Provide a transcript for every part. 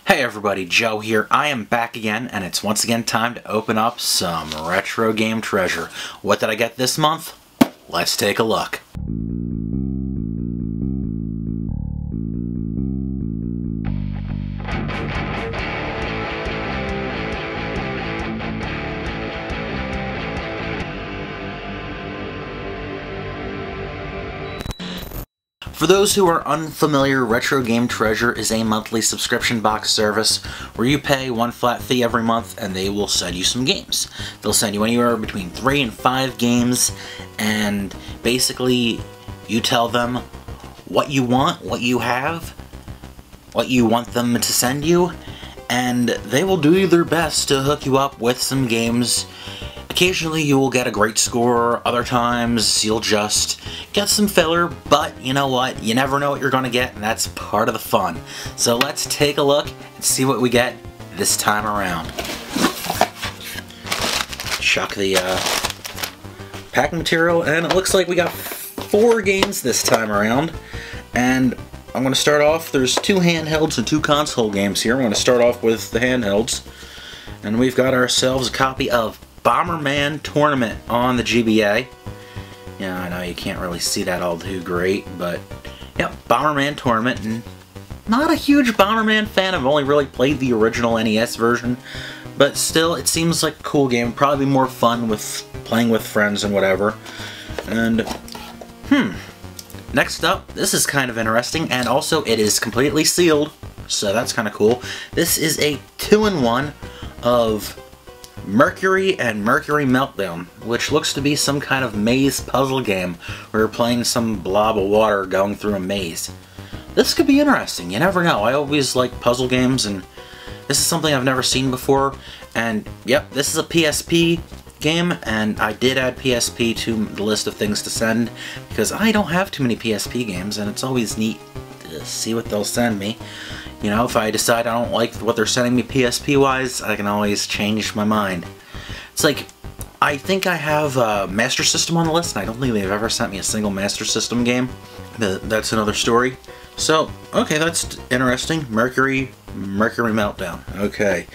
Hey everybody, Joe here. I am back again, and it's once again time to open up some retro game treasure. What did I get this month? Let's take a look. For those who are unfamiliar, Retro Game Treasure is a monthly subscription box service where you pay one flat fee every month and they will send you some games. They'll send you anywhere between 3 and 5 games, and basically you tell them what you want, what you have, what you want them to send you, and they will do their best to hook you up with some games. Occasionally you will get a great score, other times you'll just get some filler, but you know what? You never know what you're going to get, and that's part of the fun. So let's take a look and see what we get this time around. Chuck the packing material, and it looks like we got 4 games this time around. And I'm going to start off, there's 2 handhelds and 2 console games here. I'm going to start off with the handhelds, and we've got ourselves a copy of Bomberman Tournament on the GBA. Yeah, I know you can't really see that all too great, but yeah, Bomberman Tournament. And not a huge Bomberman fan. I've only really played the original NES version, but still, it seems like a cool game. Probably more fun with playing with friends and whatever. And next up, this is kind of interesting, and also it is completely sealed, so that's kind of cool. This is a 2-in-1 of Mercury and Mercury Meltdown, which looks to be some kind of maze puzzle game where you're playing some blob of water going through a maze. This could be interesting, you never know. I always like puzzle games, and this is something I've never seen before. And yep, this is a PSP game, and I did add PSP to the list of things to send because I don't have too many PSP games, and it's always neat to see what they'll send me. You know, if I decide I don't like what they're sending me PSP-wise, I can always change my mind. It's like, I think I have a Master System on the list, and I don't think they've ever sent me a single Master System game. That's another story. So, okay, that's interesting. Mercury Meltdown. Okay.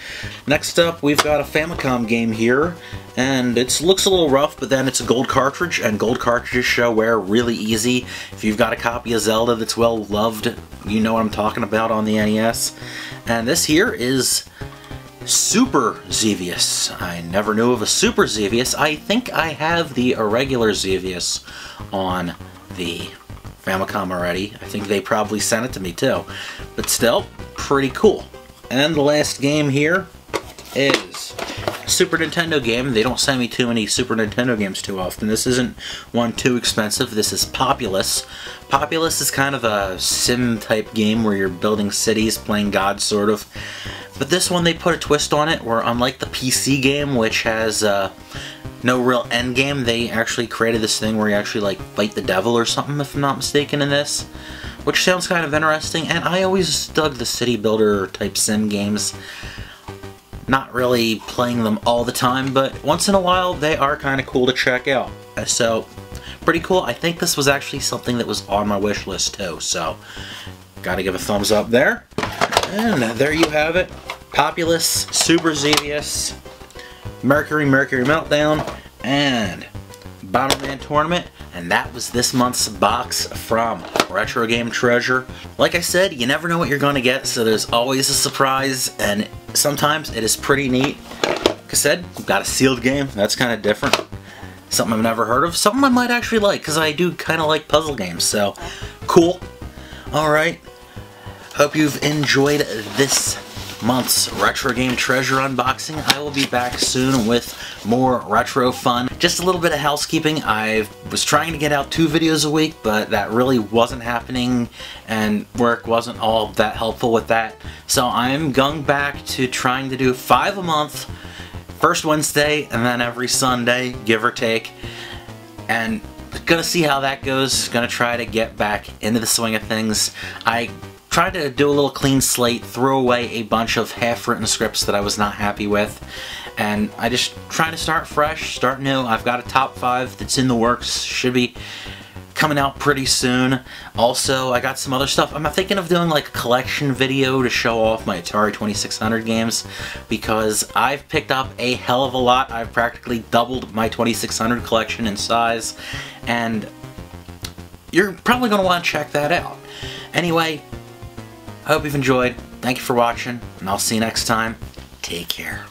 Next up, we've got a Famicom game here, and it looks a little rough, but then it's a gold cartridge, and gold cartridges show wear really easy. If you've got a copy of Zelda that's well loved, you know what I'm talking about on the NES. And this here is Super Xevious. I never knew of a Super Xevious. I think I have the irregular Xevious on the Famicom already. I think they probably sent it to me too. But still, pretty cool. And the last game here is a Super Nintendo game. They don't send me too many Super Nintendo games too often. This isn't one too expensive. This is Populous. Populous is kind of a sim type game where you're building cities, playing God sort of. But this one, they put a twist on it where, unlike the PC game, which has no real end game, they actually created this thing where you actually like fight the devil or something, if I'm not mistaken, in this, which sounds kind of interesting. And I always dug the city builder type sim games. Not really playing them all the time, but once in a while they are kind of cool to check out. So pretty cool. I think this was actually something that was on my wish list too, so gotta give a thumbs up there. And there you have it. Populous, Super Xevious, Mercury Meltdown, and Bomberman Tournament. And that was this month's box from Retro Game Treasure. Like I said, you never know what you're going to get, so there's always a surprise, and sometimes it is pretty neat. Like I said, got a sealed game. That's kind of different. Something I've never heard of. Something I might actually like, because I do kind of like puzzle games, so cool. Alright. Hope you've enjoyed this month's Retro Game Treasure unboxing. I will be back soon with more retro fun. Just a little bit of housekeeping. I was trying to get out 2 videos a week, but that really wasn't happening, and work wasn't all that helpful with that. So I'm going back to trying to do 5 a month, first Wednesday, and then every Sunday, give or take. And gonna see how that goes. Gonna try to get back into the swing of things. I tried to do a little clean slate, throw away a bunch of half-written scripts that I was not happy with, and I just trying to start fresh, start new. I've got a top 5 that's in the works, should be coming out pretty soon. Also, I got some other stuff. I'm thinking of doing like a collection video to show off my Atari 2600 games, because I've picked up a hell of a lot. I've practically doubled my 2600 collection in size, and you're probably going to want to check that out. Anyway, I hope you've enjoyed. Thank you for watching, and I'll see you next time. Take care.